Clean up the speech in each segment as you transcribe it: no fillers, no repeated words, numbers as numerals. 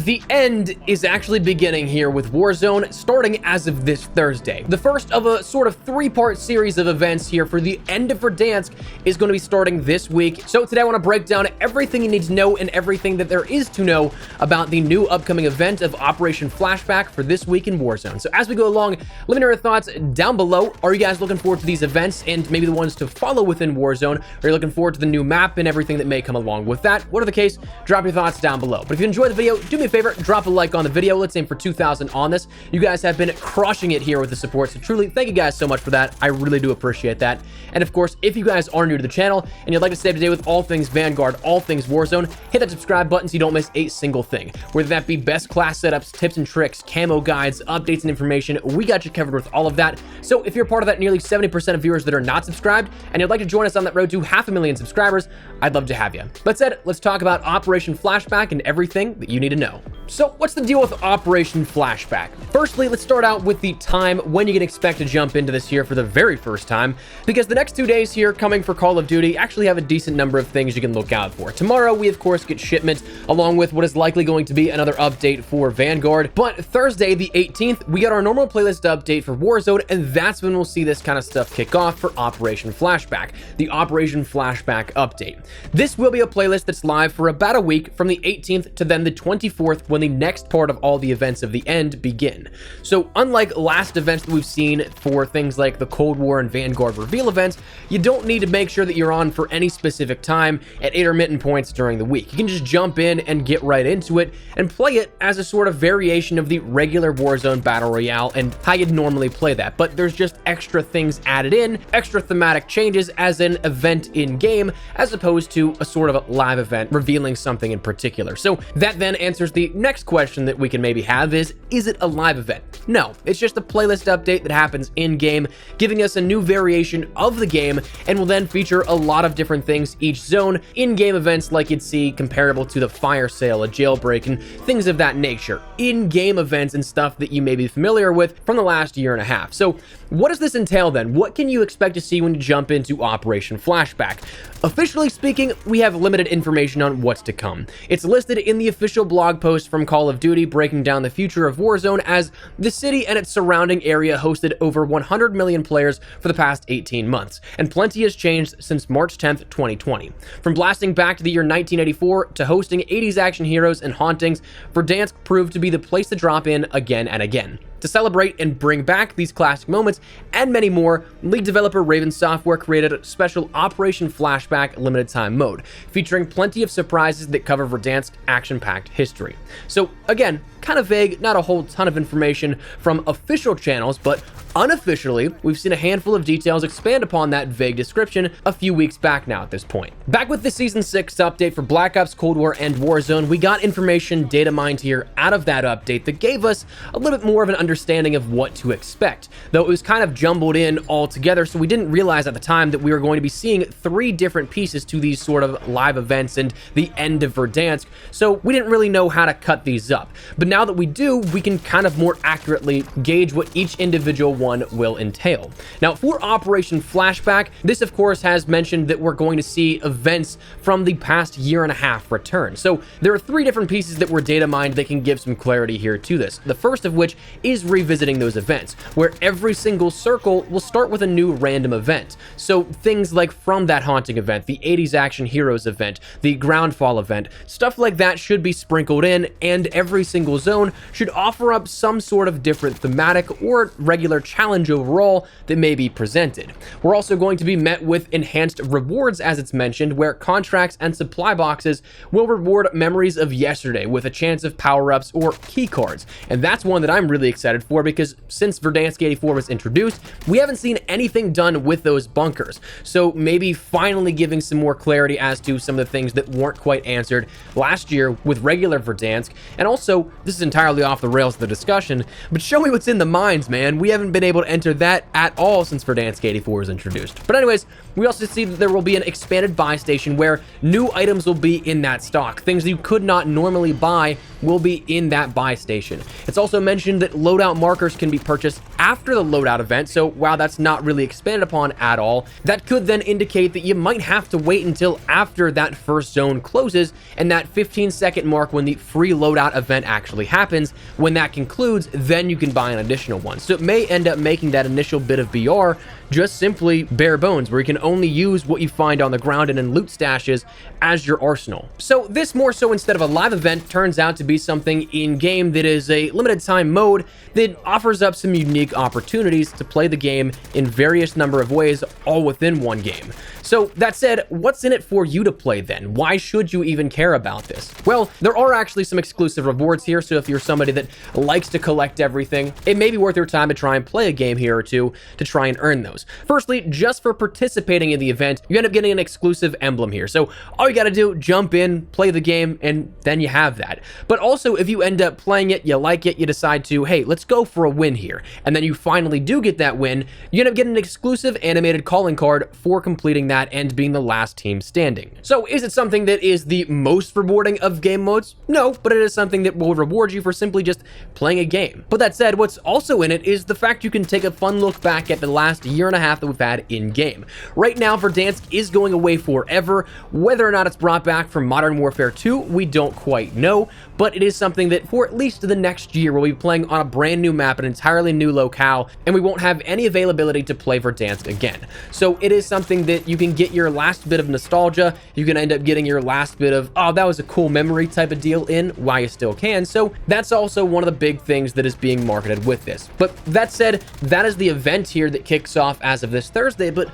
the end is actually beginning here with Warzone, starting as of this Thursday. The first of a sort of three-part series of events here for the end of Verdansk is going to be starting this week. So today I want to break down everything you need to know and everything that there is to know about the new upcoming event of Operation Flashback for this week in Warzone. So as we go along, let me know your thoughts down below. Are you guys looking forward to these events and maybe the ones to follow within Warzone? Are you looking forward to the new map and everything that may come along with that? Whatever the case, drop your thoughts down below. But if you enjoyed the video, do me a favor, drop a like on the video. Let's aim for 2,000 on this. You guys have been crushing it here with the support, so truly thank you guys so much for that. I really do appreciate that. And of course, if you guys are new to the channel and you'd like to stay up to date with all things Vanguard, all things Warzone, hit that subscribe button so you don't miss a single thing. Whether that be best class setups, tips and tricks, camo guides, updates and information, we got you covered with all of that. So if you're part of that nearly 70% of viewers that are not subscribed and you'd like to join us on that road to 500,000 subscribers, I'd love to have you. That said, let's talk about Operation Flashback and everything that you need to know. So what's the deal with Operation Flashback? Firstly, let's start out with the time when you can expect to jump into this here for the very first time, because the next 2 days here coming for Call of Duty actually have a decent number of things you can look out for. Tomorrow, we of course get shipment along with what is likely going to be another update for Vanguard, but Thursday the 18th, we got our normal playlist update for Warzone, and that's when we'll see this kind of stuff kick off for Operation Flashback, the Operation Flashback update. This will be a playlist that's live for about a week from the 18th to then the 24th when the next part of all the events of the end begin. So unlike last events that we've seen for things like the Cold War and Vanguard reveal events, you don't need to make sure that you're on for any specific time at intermittent points during the week. You can just jump in and get right into it and play it as a sort of variation of the regular Warzone Battle Royale and how you'd normally play that. But there's just extra things added in, extra thematic changes as an event in-game, as opposed to a sort of live event revealing something in particular. So that then answers the next question that we can maybe have is it a live event? No, it's just a playlist update that happens in-game, giving us a new variation of the game, and will then feature a lot of different things each zone, in-game events like you'd see comparable to the fire sale, a jailbreak, and things of that nature. In-game events and stuff that you may be familiar with from the last year and a half. So what does this entail then? What can you expect to see when you jump into Operation Flashback? Officially speaking, we have limited information on what's to come. It's listed in the official blog post from Call of Duty breaking down the future of Warzone as the city and its surrounding area hosted over 100 million players for the past 18 months, and plenty has changed since March 10th, 2020. From blasting back to the year 1984 to hosting 80s action heroes and hauntings, Verdansk proved to be the place to drop in again and again. To celebrate and bring back these classic moments and many more, lead developer Raven Software created a special Operation Flashback limited time mode, featuring plenty of surprises that cover Verdansk's action-packed history. So again, kind of vague, not a whole ton of information from official channels, but unofficially, we've seen a handful of details expand upon that vague description a few weeks back now at this point. Back with the Season 6 update for Black Ops, Cold War, and Warzone, we got information data mined here out of that update that gave us a little bit more of an understanding of what to expect, though it was kind of jumbled in all together, so we didn't realize at the time that we were going to be seeing 3 different pieces to these sort of live events and the end of Verdansk, so we didn't really know how to cut these up. But now that we do, we can kind of more accurately gauge what each individual one will entail. Now, for Operation Flashback, this of course has mentioned that we're going to see events from the past year and a half return. So there are 3 different pieces that were data mined that can give some clarity here to this. The first of which is revisiting those events, where every single circle will start with a new random event. So things like from that haunting event, the 80s action heroes event, the groundfall event, stuff like that should be sprinkled in, and every single zone should offer up some sort of different thematic or regular challenge overall that may be presented. We're also going to be met with enhanced rewards, as it's mentioned, where contracts and supply boxes will reward memories of yesterday with a chance of power-ups or key cards. And that's one that I'm really excited for, because since Verdansk 84 was introduced, we haven't seen anything done with those bunkers. So maybe finally giving some more clarity as to some of the things that weren't quite answered last year with regular Verdansk. And also, this is entirely off the rails of the discussion, but show me what's in the mines, man. We haven't been able to enter that at all since Verdansk 84 was introduced. But anyways, we also see that there will be an expanded buy station where new items will be in that stock, things you could not normally buy will be in that buy station. It's also mentioned that loadout markers can be purchased after the loadout event, so while that's not really expanded upon at all, that could then indicate that you might have to wait until after that first zone closes and that 15-second mark when the free loadout event actually happens. When that concludes, then you can buy an additional one. So it may end up making that initial bit of BR just simply bare bones, where you can only use what you find on the ground and in loot stashes as your arsenal. So this, more so instead of a live event, turns out to be something in-game that is a limited time mode that offers up some unique opportunities to play the game in various number of ways, all within one game. So that said, what's in it for you to play then? Why should you even care about this? Well, there are actually some exclusive rewards here, so if you're somebody that likes to collect everything, it may be worth your time to try and play a game here or two to try and earn those. Firstly, just for participating in the event, you end up getting an exclusive emblem here. So all you gotta do, jump in, play the game, and then you have that. But also, if you end up playing it, you like it, you decide to, hey, let's go for a win here, and then you finally do get that win, you end up getting an exclusive animated calling card for completing that and being the last team standing. So is it something that is the most rewarding of game modes? No, but it is something that will reward you for simply just playing a game. But that said, what's also in it is the fact you can take a fun look back at the last year and a half that we've had in-game. Right now, Verdansk is going away forever. Whether or not it's brought back from Modern Warfare 2, we don't quite know, but it is something that for at least the next year, we'll be playing on a brand new map, an entirely new locale, and we won't have any availability to play Verdansk again. So it is something that you can get your last bit of nostalgia, you can end up getting your last bit of, oh, that was a cool memory type of deal in while you still can. So that's also one of the big things that is being marketed with this. But that said, that is the event here that kicks off as of this Thursday, but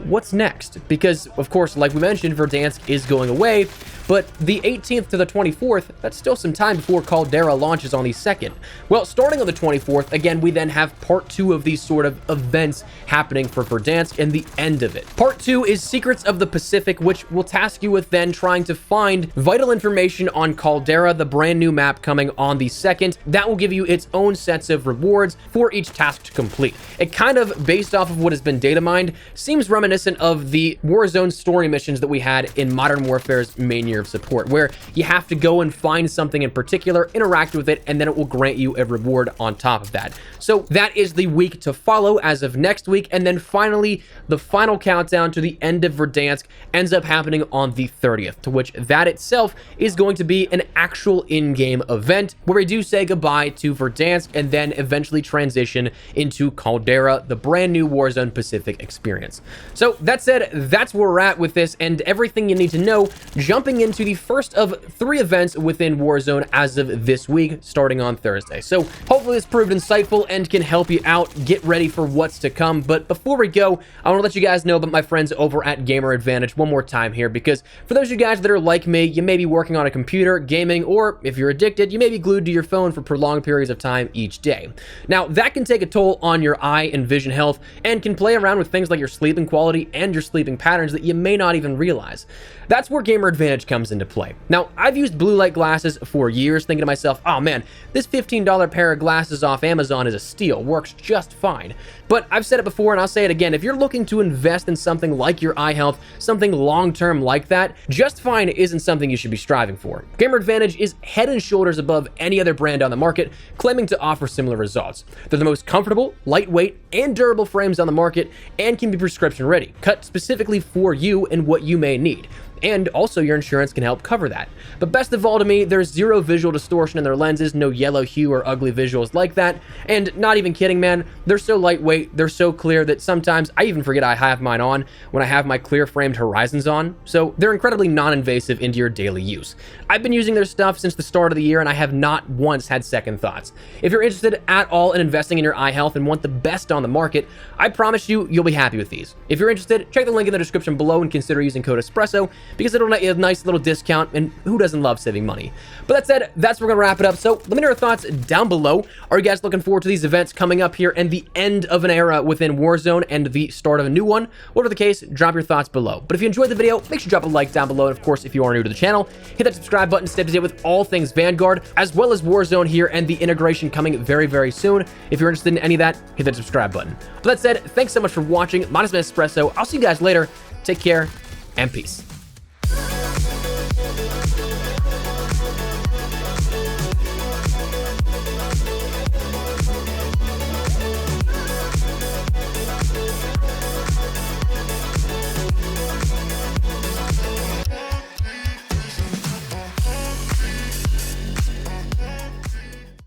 what's next? Because, of course, like we mentioned, Verdansk is going away, but the 18th to the 24th, that's still some time before Caldera launches on the 2nd. Well, starting on the 24th, again, we then have part 2 of these sort of events happening for Verdansk and the end of it. Part 2 is Secrets of the Pacific, which will task you with then trying to find vital information on Caldera, the brand new map coming on the 2nd. That will give you its own sets of rewards for each task to complete. It kind of, based off of what has been data mined, seems reminiscent of the Warzone story missions that we had in Modern Warfare's main year of support, where you have to go and find something in particular, interact with it, and then it will grant you a reward on top of that. So that is the week to follow as of next week, and then finally, the final countdown to the end of Verdansk ends up happening on the 30th, to which that itself is going to be an actual in-game event where we do say goodbye to Verdansk and then eventually transition into Caldera, the brand new Warzone Pacific experience. So that said, that's where we're at with this and everything you need to know, jumping into the first of 3 events within Warzone as of this week, starting on Thursday. So hopefully this proved insightful and can help you out get ready for what's to come. But before we go, I want to let you guys know about my friends over at Gamer Advantage one more time here, because for those of you guys that are like me, you may be working on a computer, gaming, or if you're addicted, you may be glued to your phone for prolonged periods of time each day. Now, that can take a toll on your eye and vision health and can play around with things like your sleeping quality and your sleeping patterns that you may not even realize. That's where Gamer Advantage comes into play. Now, I've used blue light glasses for years, thinking to myself, oh man, this $15 pair of glasses off Amazon is a steal, works just fine. But I've said it before and I'll say it again, if you're looking to invest in something like your eye health, something long-term like that, Just Fine isn't something you should be striving for. Gamer Advantage is head and shoulders above any other brand on the market, claiming to offer similar results. They're the most comfortable, lightweight, and durable frames on the market and can be prescription ready, cut specifically for you and what you may need. And also your insurance can help cover that. But best of all to me, there's zero visual distortion in their lenses, no yellow hue or ugly visuals like that. And not even kidding, man, they're so lightweight, they're so clear that sometimes I even forget I have mine on when I have my clear framed horizons on. So they're incredibly non-invasive into your daily use. I've been using their stuff since the start of the year and I have not once had second thoughts. If you're interested at all in investing in your eye health and want the best on the market, I promise you'll be happy with these. If you're interested, check the link in the description below and consider using code ESPRESSO, because it'll net you a nice little discount, and who doesn't love saving money? But that said, that's where we're gonna wrap it up. So let me know your thoughts down below. Are you guys looking forward to these events coming up here and the end of an era within Warzone and the start of a new one? Whatever the case, drop your thoughts below. But if you enjoyed the video, make sure you drop a like down below, and of course, if you are new to the channel, hit that subscribe button to stay up to date with all things Vanguard, as well as Warzone here and the integration coming very, very soon. If you're interested in any of that, hit that subscribe button. But that said, thanks so much for watching. My name is ESPRESSO. I'll see you guys later. Take care and peace.